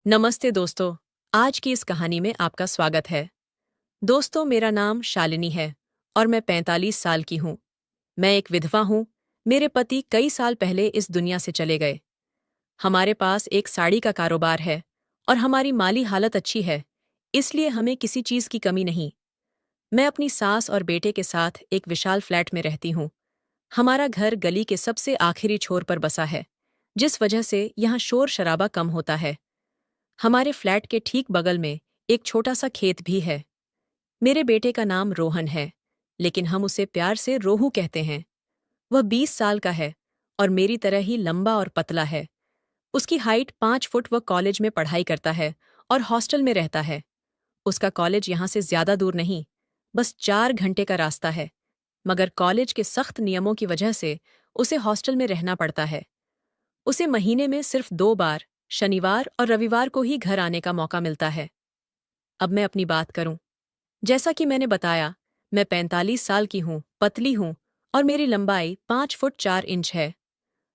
नमस्ते दोस्तों। आज की इस कहानी में आपका स्वागत है। दोस्तों, मेरा नाम शालिनी है और मैं 45 साल की हूँ। मैं एक विधवा हूँ। मेरे पति कई साल पहले इस दुनिया से चले गए। हमारे पास एक साड़ी का कारोबार है और हमारी माली हालत अच्छी है, इसलिए हमें किसी चीज़ की कमी नहीं। मैं अपनी सास और बेटे के साथ एक विशाल फ्लैट में रहती हूँ। हमारा घर गली के सबसे आखिरी छोर पर बसा है, जिस वजह से यहाँ शोर शराबा कम होता है। हमारे फ्लैट के ठीक बगल में एक छोटा सा खेत भी है। मेरे बेटे का नाम रोहन है, लेकिन हम उसे प्यार से रोहू कहते हैं। वह 20 साल का है और मेरी तरह ही लंबा और पतला है। उसकी हाइट 5 फुट। वह कॉलेज में पढ़ाई करता है और हॉस्टल में रहता है। उसका कॉलेज यहाँ से ज्यादा दूर नहीं, बस 4 घंटे का रास्ता है, मगर कॉलेज के सख्त नियमों की वजह से उसे हॉस्टल में रहना पड़ता है। उसे महीने में सिर्फ 2 बार, शनिवार और रविवार को ही घर आने का मौका मिलता है। अब मैं अपनी बात करूं। जैसा कि मैंने बताया, मैं 45 साल की हूं, पतली हूं और मेरी लंबाई 5 फुट 4 इंच है।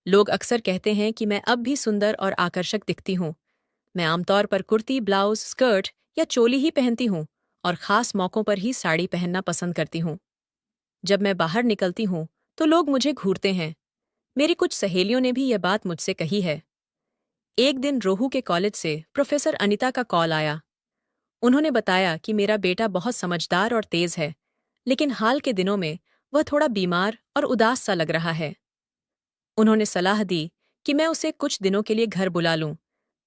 लोग अक्सर कहते हैं कि मैं अब भी सुंदर और आकर्षक दिखती हूं। मैं आमतौर पर कुर्ती, ब्लाउज, स्कर्ट या चोली ही पहनती हूं और खास मौकों पर ही साड़ी पहनना पसंद करती हूं। जब मैं बाहर निकलती हूं तो लोग मुझे घूरते हैं। मेरी कुछ सहेलियों ने भी यह बात मुझसे कही है। एक दिन रोहू के कॉलेज से प्रोफेसर अनिता का कॉल आया। उन्होंने बताया कि मेरा बेटा बहुत समझदार और तेज है, लेकिन हाल के दिनों में वह थोड़ा बीमार और उदास सा लग रहा है। उन्होंने सलाह दी कि मैं उसे कुछ दिनों के लिए घर बुला लूं,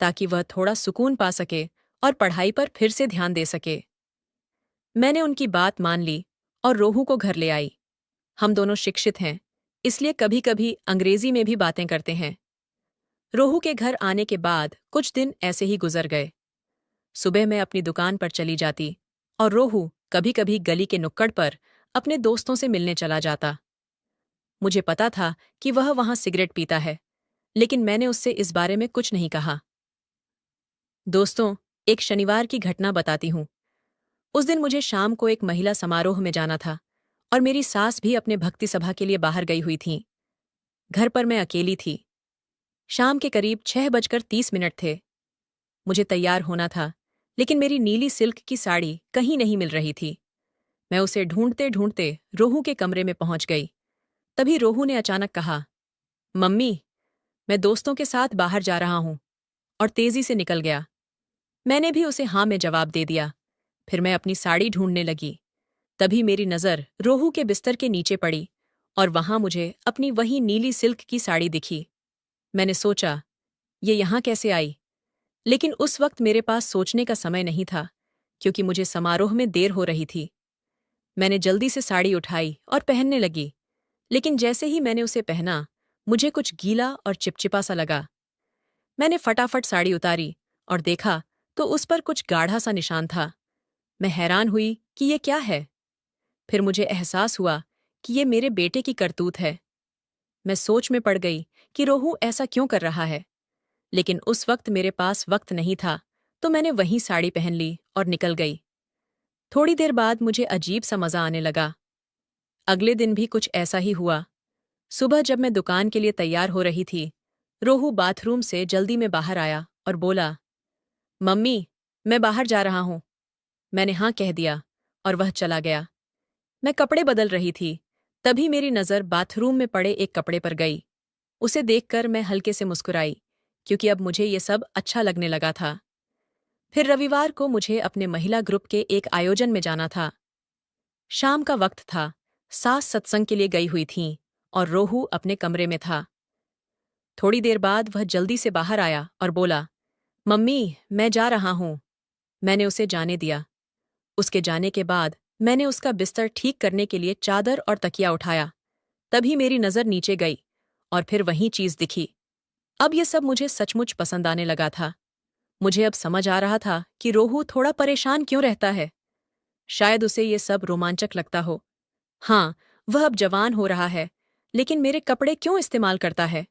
ताकि वह थोड़ा सुकून पा सके और पढ़ाई पर फिर से ध्यान दे सके। मैंने उनकी बात मान ली और रोहू को घर ले आई। हम दोनों शिक्षित हैं, इसलिए कभी कभी अंग्रेजी में भी बातें करते हैं। रोहू के घर आने के बाद कुछ दिन ऐसे ही गुजर गए। सुबह मैं अपनी दुकान पर चली जाती और रोहू कभी कभी गली के नुक्कड़ पर अपने दोस्तों से मिलने चला जाता। मुझे पता था कि वह वहां सिगरेट पीता है, लेकिन मैंने उससे इस बारे में कुछ नहीं कहा। दोस्तों, एक शनिवार की घटना बताती हूँ। उस दिन मुझे शाम को एक महिला समारोह में जाना था और मेरी सास भी अपने भक्ति सभा के लिए बाहर गई हुई थीं। घर पर मैं अकेली थी। शाम के करीब 6:30 थे। मुझे तैयार होना था, लेकिन मेरी नीली सिल्क की साड़ी कहीं नहीं मिल रही थी। मैं उसे ढूंढते ढूंढते रोहू के कमरे में पहुंच गई। तभी रोहू ने अचानक कहा, मम्मी, मैं दोस्तों के साथ बाहर जा रहा हूं, और तेजी से निकल गया। मैंने भी उसे हाँ में जवाब दे दिया। फिर मैं अपनी साड़ी ढूंढने लगी। तभी मेरी नज़र रोहू के बिस्तर के नीचे पड़ी और वहां मुझे अपनी वही नीली सिल्क की साड़ी दिखी। मैंने सोचा, ये यहां कैसे आई? लेकिन उस वक्त मेरे पास सोचने का समय नहीं था, क्योंकि मुझे समारोह में देर हो रही थी। मैंने जल्दी से साड़ी उठाई और पहनने लगी, लेकिन जैसे ही मैंने उसे पहना, मुझे कुछ गीला और चिपचिपा सा लगा। मैंने फटाफट साड़ी उतारी और देखा तो उस पर कुछ गाढ़ा सा निशान था। मैं हैरान हुई कि ये क्या है। फिर मुझे एहसास हुआ कि ये मेरे बेटे की करतूत है। मैं सोच में पड़ गई कि रोहू ऐसा क्यों कर रहा है, लेकिन उस वक्त मेरे पास वक्त नहीं था, तो मैंने वहीं साड़ी पहन ली और निकल गई। थोड़ी देर बाद मुझे अजीब सा मजा आने लगा। अगले दिन भी कुछ ऐसा ही हुआ। सुबह जब मैं दुकान के लिए तैयार हो रही थी, रोहू बाथरूम से जल्दी में बाहर आया और बोला, मम्मी, मैं बाहर जा रहा हूं। मैंने हाँ कह दिया और वह चला गया। मैं कपड़े बदल रही थी, तभी मेरी नज़र बाथरूम में पड़े एक कपड़े पर गई। उसे देखकर मैं हल्के से मुस्कुराई, क्योंकि अब मुझे ये सब अच्छा लगने लगा था। फिर रविवार को मुझे अपने महिला ग्रुप के एक आयोजन में जाना था। शाम का वक्त था। सास सत्संग के लिए गई हुई थीं और रोहू अपने कमरे में था। थोड़ी देर बाद वह जल्दी से बाहर आया और बोला, मम्मी, मैं जा रहा हूं। मैंने उसे जाने दिया। उसके जाने के बाद मैंने उसका बिस्तर ठीक करने के लिए चादर और तकिया उठाया। तभी मेरी नज़र नीचे गई और फिर वही चीज़ दिखी। अब ये सब मुझे सचमुच पसंद आने लगा था। मुझे अब समझ आ रहा था कि रोहू थोड़ा परेशान क्यों रहता है। शायद उसे ये सब रोमांचक लगता हो। हाँ, वह अब जवान हो रहा है, लेकिन मेरे कपड़े क्यों इस्तेमाल करता है?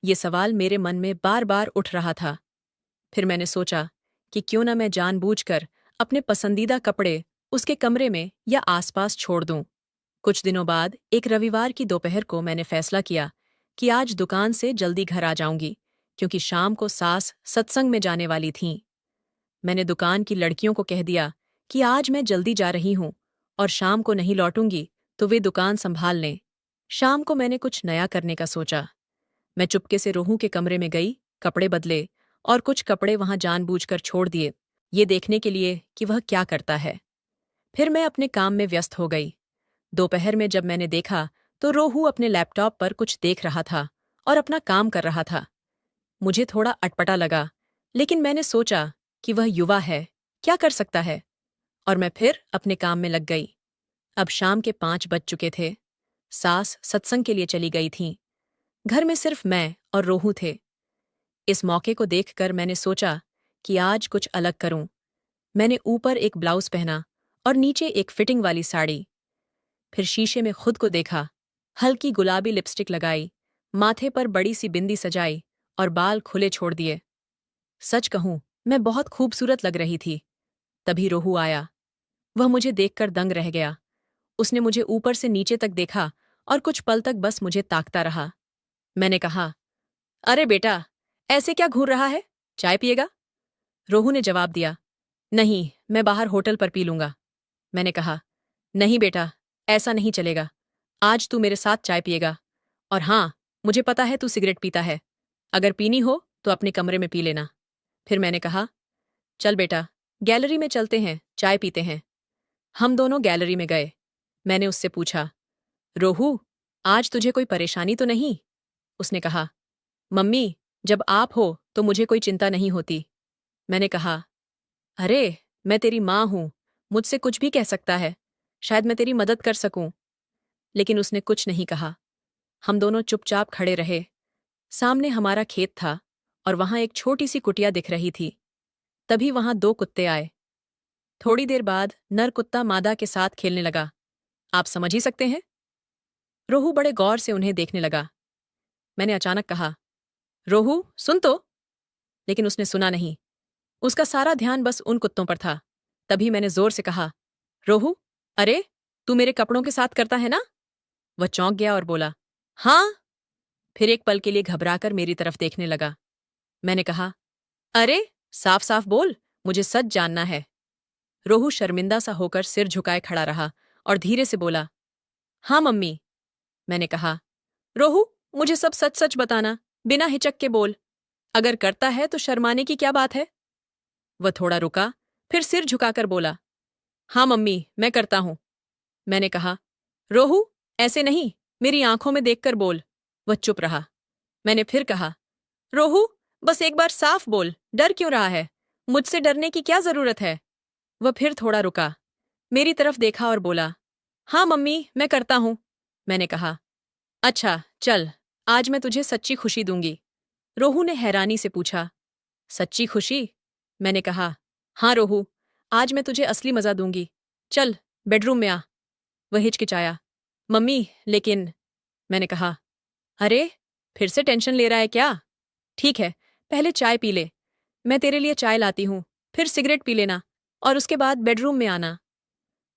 ये सवाल मेरे मन में बार बार उठ रहा था। फिर मैंने सोचा कि क्यों न मैं जानबूझकर अपने पसंदीदा कपड़े उसके कमरे में या आसपास छोड़ दूं। कुछ दिनों बाद एक रविवार की दोपहर को मैंने फैसला किया कि आज दुकान से जल्दी घर आ जाऊंगी, क्योंकि शाम को सास सत्संग में जाने वाली थीं। मैंने दुकान की लड़कियों को कह दिया कि आज मैं जल्दी जा रही हूं और शाम को नहीं लौटूंगी तो वे दुकान संभाल लें। शाम को मैंने कुछ नया करने का सोचा। मैं चुपके से रोहू के कमरे में गई, कपड़े बदले और कुछ कपड़े वहां जानबूझकर छोड़ दिए, ये देखने के लिए कि वह क्या करता है। फिर मैं अपने काम में व्यस्त हो गई। दोपहर में जब मैंने देखा तो रोहू अपने लैपटॉप पर कुछ देख रहा था और अपना काम कर रहा था। मुझे थोड़ा अटपटा लगा, लेकिन मैंने सोचा कि वह युवा है, क्या कर सकता है, और मैं फिर अपने काम में लग गई। अब शाम के 5 बज चुके थे। सास सत्संग के लिए चली गई थीं। घर में सिर्फ मैं और रोहू थे। इस मौके को देखकर मैंने सोचा कि आज कुछ अलग करूं। मैंने ऊपर एक ब्लाउज पहना और नीचे एक फिटिंग वाली साड़ी। फिर शीशे में खुद को देखा, हल्की गुलाबी लिपस्टिक लगाई, माथे पर बड़ी सी बिंदी सजाई और बाल खुले छोड़ दिए। सच कहूं, मैं बहुत खूबसूरत लग रही थी। तभी रोहू आया। वह मुझे देखकर दंग रह गया। उसने मुझे ऊपर से नीचे तक देखा और कुछ पल तक बस मुझे ताकता रहा। मैंने कहा, अरे बेटा, ऐसे क्या घूर रहा है, चाय पिएगा? रोहू ने जवाब दिया, नहीं, मैं बाहर होटल पर पी लूंगा। मैंने कहा, नहीं बेटा, ऐसा नहीं चलेगा। आज तू मेरे साथ चाय पिएगा। और हाँ, मुझे पता है तू सिगरेट पीता है। अगर पीनी हो तो अपने कमरे में पी लेना। फिर मैंने कहा, चल बेटा, गैलरी में चलते हैं, चाय पीते हैं। हम दोनों गैलरी में गए। मैंने उससे पूछा, रोहू, आज तुझे कोई परेशानी तो नहीं? उसने कहा, मम्मी, जब आप हो तो मुझे कोई चिंता नहीं होती। मैंने कहा, अरे, मैं तेरी माँ हूं, मुझसे कुछ भी कह सकता है, शायद मैं तेरी मदद कर सकूं। लेकिन उसने कुछ नहीं कहा। हम दोनों चुपचाप खड़े रहे। सामने हमारा खेत था और वहां एक छोटी सी कुटिया दिख रही थी। तभी वहां 2 कुत्ते आए। थोड़ी देर बाद नर कुत्ता मादा के साथ खेलने लगा। आप समझ ही सकते हैं। रोहू बड़े गौर से उन्हें देखने लगा। मैंने अचानक कहा, रोहू, सुन तो। लेकिन उसने सुना नहीं। उसका सारा ध्यान बस उन कुत्तों पर था। तभी मैंने जोर से कहा, रोहू, अरे, तू मेरे कपड़ों के साथ करता है ना? वह चौंक गया और बोला, हाँ। फिर एक पल के लिए घबराकर मेरी तरफ देखने लगा। मैंने कहा, अरे, साफ साफ बोल, मुझे सच जानना है। रोहू शर्मिंदा सा होकर सिर झुकाए खड़ा रहा और धीरे से बोला, हाँ मम्मी। मैंने कहा, रोहू, मुझे सब सच सच बताना, बिना हिचक के बोल। अगर करता है तो शर्माने की क्या बात है? वह थोड़ा रुका, फिर सिर झुकाकर बोला, हाँ मम्मी, मैं करता हूं। मैंने कहा, रोहू, ऐसे नहीं, मेरी आंखों में देखकर बोल। वह चुप रहा। मैंने फिर कहा, रोहू, बस एक बार साफ बोल, डर क्यों रहा है? मुझसे डरने की क्या जरूरत है? वह फिर थोड़ा रुका, मेरी तरफ देखा और बोला, हाँ मम्मी, मैं करता हूं। मैंने कहा, अच्छा, चल, आज मैं तुझे सच्ची खुशी दूंगी। रोहू ने हैरानी से पूछा, सच्ची खुशी? मैंने कहा, हाँ रोहू, आज मैं तुझे असली मजा दूंगी। चल, बेडरूम में आ। वह हिचकिचाया, मम्मी, लेकिन। मैंने कहा, अरे, फिर से टेंशन ले रहा है क्या? ठीक है, पहले चाय पी ले। मैं तेरे लिए चाय लाती हूँ, फिर सिगरेट पी लेना और उसके बाद बेडरूम में आना।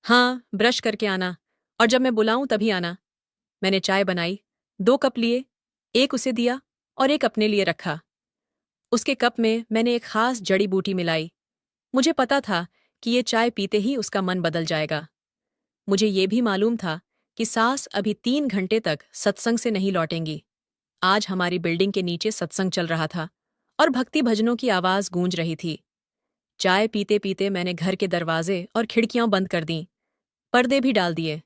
हाँ, ब्रश करके आना और जब मैं बुलाऊं तभी आना। मैंने चाय बनाई, 2 कप लिए, एक उसे दिया और एक अपने लिए रखा। उसके कप में मैंने एक खास जड़ी बूटी मिलाई। मुझे पता था कि ये चाय पीते ही उसका मन बदल जाएगा। मुझे ये भी मालूम था कि सास अभी 3 घंटे तक सत्संग से नहीं लौटेंगी। आज हमारी बिल्डिंग के नीचे सत्संग चल रहा था और भक्ति भजनों की आवाज गूंज रही थी। चाय पीते पीते मैंने घर के दरवाजे और खिड़कियां बंद कर दीं, पर्दे भी डाल दिए।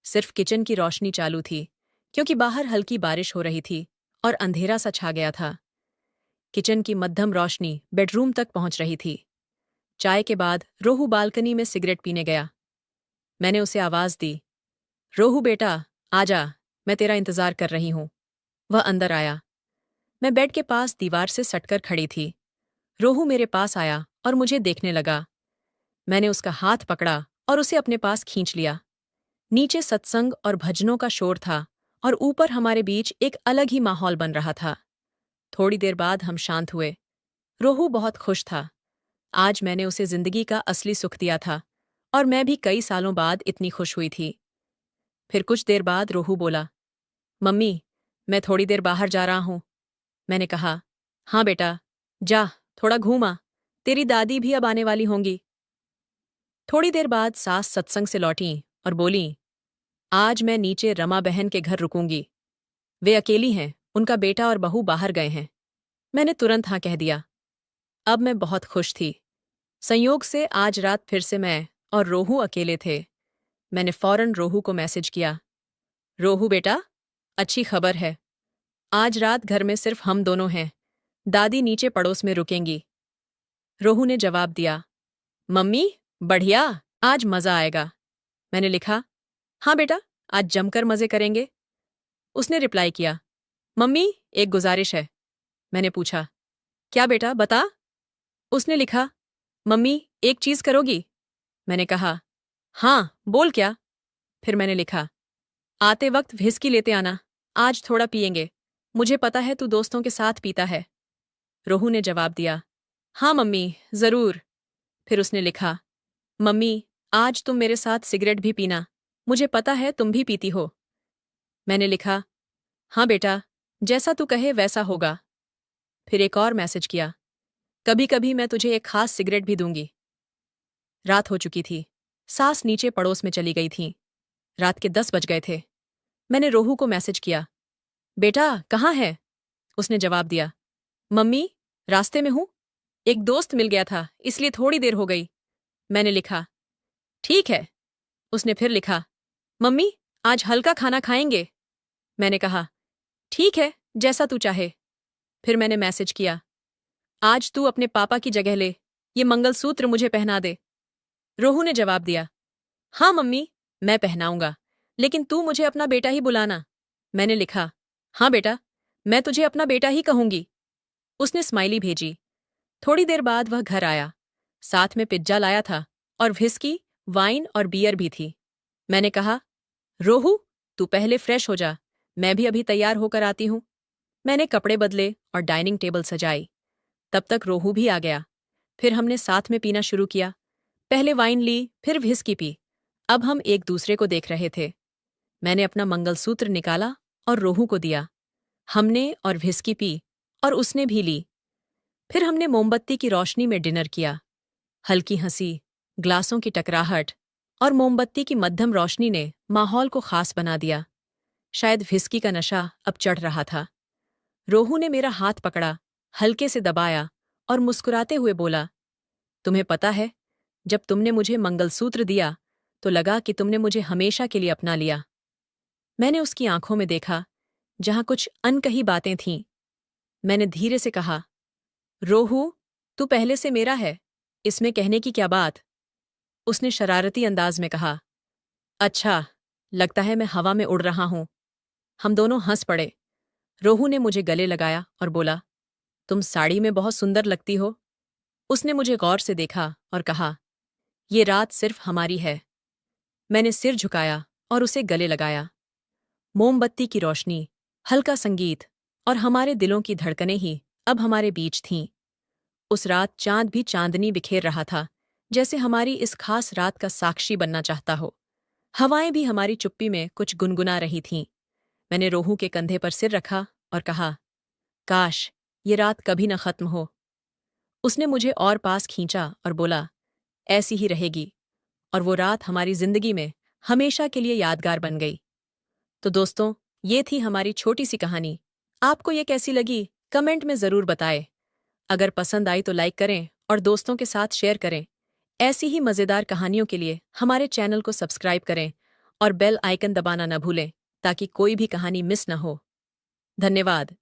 सिर्फ किचन की रोशनी चालू थी, क्योंकि बाहर हल्की बारिश हो रही थी और अंधेरा सा छा गया था। किचन की मध्यम रोशनी बेडरूम तक पहुंच रही थी। चाय के बाद रोहू बालकनी में सिगरेट पीने गया। मैंने उसे आवाज दी, रोहू बेटा, आजा, मैं तेरा इंतजार कर रही हूं। वह अंदर आया। मैं बेड के पास दीवार से सटकर खड़ी थी। रोहू मेरे पास आया और मुझे देखने लगा। मैंने उसका हाथ पकड़ा और उसे अपने पास खींच लिया। नीचे सत्संग और भजनों का शोर था और ऊपर हमारे बीच एक अलग ही माहौल बन रहा था। थोड़ी देर बाद हम शांत हुए। रोहू बहुत खुश था। आज मैंने उसे जिंदगी का असली सुख दिया था और मैं भी कई सालों बाद इतनी खुश हुई थी। फिर कुछ देर बाद रोहू बोला, मम्मी, मैं थोड़ी देर बाहर जा रहा हूं। मैंने कहा, हाँ बेटा, जा, थोड़ा घूम आ, तेरी दादी भी अब आने वाली होंगी। थोड़ी देर बाद सास सत्संग से लौटीं और बोलीं, आज मैं नीचे रमा बहन के घर रुकूंगी। वे अकेली हैं, उनका बेटा और बहू बाहर गए हैं। मैंने तुरंत हाँ कह दिया। अब मैं बहुत खुश थी। संयोग से आज रात फिर से मैं और रोहू अकेले थे। मैंने फौरन रोहू को मैसेज किया, रोहू बेटा, अच्छी खबर है। आज रात घर में सिर्फ हम दोनों हैं। दादी नीचे पड़ोस में रुकेंगी। रोहू ने जवाब दिया, मम्मी, बढ़िया, आज मजा आएगा। मैंने लिखा, हाँ बेटा, आज जमकर मजे करेंगे। उसने रिप्लाई किया, मम्मी, एक गुजारिश है। मैंने पूछा, क्या बेटा, बता। उसने लिखा, मम्मी, एक चीज करोगी। मैंने कहा, हाँ, बोल क्या। फिर मैंने लिखा, आते वक्त व्हिस्की लेते आना, आज थोड़ा पिएंगे। मुझे पता है तू दोस्तों के साथ पीता है। रोहू ने जवाब दिया, हाँ मम्मी, जरूर। फिर उसने लिखा, मम्मी, आज तुम मेरे साथ सिगरेट भी पीना, मुझे पता है तुम भी पीती हो। मैंने लिखा, हाँ बेटा, जैसा तू कहे वैसा होगा। फिर एक और मैसेज किया, कभी कभी मैं तुझे एक खास सिगरेट भी दूंगी। रात हो चुकी थी। सास नीचे पड़ोस में चली गई थीं। रात के 10 बज गए थे। मैंने रोहू को मैसेज किया, बेटा कहाँ है। उसने जवाब दिया, मम्मी, रास्ते में हूं, एक दोस्त मिल गया था इसलिए थोड़ी देर हो गई। मैंने लिखा, ठीक है। उसने फिर लिखा, मम्मी, आज हल्का खाना खाएंगे। मैंने कहा, ठीक है, जैसा तू चाहे। फिर मैंने मैसेज किया, आज तू अपने पापा की जगह ले, ये मंगलसूत्र मुझे पहना दे। रोहू ने जवाब दिया, हाँ मम्मी, मैं पहनाऊंगा, लेकिन तू मुझे अपना बेटा ही बुलाना। मैंने लिखा, हाँ बेटा, मैं तुझे अपना बेटा ही कहूंगी। उसने स्माइली भेजी। थोड़ी देर बाद वह घर आया। साथ में पिज्जा लाया था और व्हिस्की, वाइन और बियर भी थी। मैंने कहा, रोहू, तू पहले फ्रेश हो जा, मैं भी अभी तैयार होकर आती हूं। मैंने कपड़े बदले और डाइनिंग टेबल सजाई। तब तक रोहू भी आ गया। फिर हमने साथ में पीना शुरू किया। पहले वाइन ली, फिर व्हिस्की पी। अब हम एक दूसरे को देख रहे थे। मैंने अपना मंगलसूत्र निकाला और रोहू को दिया। हमने और व्हिस्की पी और उसने भी ली। फिर हमने मोमबत्ती की रोशनी में डिनर किया। हल्की हंसी, ग्लासों की टकराहट और मोमबत्ती की मध्यम रोशनी ने माहौल को खास बना दिया। शायद व्हिस्की का नशा अब चढ़ रहा था। रोहू ने मेरा हाथ पकड़ा, हल्के से दबाया और मुस्कुराते हुए बोला, तुम्हें पता है, जब तुमने मुझे मंगलसूत्र दिया तो लगा कि तुमने मुझे हमेशा के लिए अपना लिया। मैंने उसकी आंखों में देखा, जहां कुछ अनकही बातें थीं। मैंने धीरे से कहा, रोहू, तू पहले से मेरा है, इसमें कहने की क्या बात। उसने शरारती अंदाज में कहा, अच्छा, लगता है मैं हवा में उड़ रहा हूं। हम दोनों हंस पड़े। रोहू ने मुझे गले लगाया और बोला, तुम साड़ी में बहुत सुंदर लगती हो। उसने मुझे गौर से देखा और कहा, ये रात सिर्फ हमारी है। मैंने सिर झुकाया और उसे गले लगाया। मोमबत्ती की रोशनी, हल्का संगीत और हमारे दिलों की धड़कनें ही अब हमारे बीच थीं। उस रात चांद भी चांदनी बिखेर रहा था, जैसे हमारी इस खास रात का साक्षी बनना चाहता हो। हवाएं भी हमारी चुप्पी में कुछ गुनगुना रही थीं। मैंने रोहू के कंधे पर सिर रखा और कहा, काश ये रात कभी न खत्म हो। उसने मुझे और पास खींचा और बोला, ऐसी ही रहेगी। और वो रात हमारी जिंदगी में हमेशा के लिए यादगार बन गई। तो दोस्तों, ये थी हमारी छोटी सी कहानी। आपको ये कैसी लगी, कमेंट में ज़रूर बताएं। अगर पसंद आई तो लाइक करें और दोस्तों के साथ शेयर करें। ऐसी ही मज़ेदार कहानियों के लिए हमारे चैनल को सब्सक्राइब करें और बेल आइकन दबाना न भूलें ताकि कोई भी कहानी मिस न हो। धन्यवाद।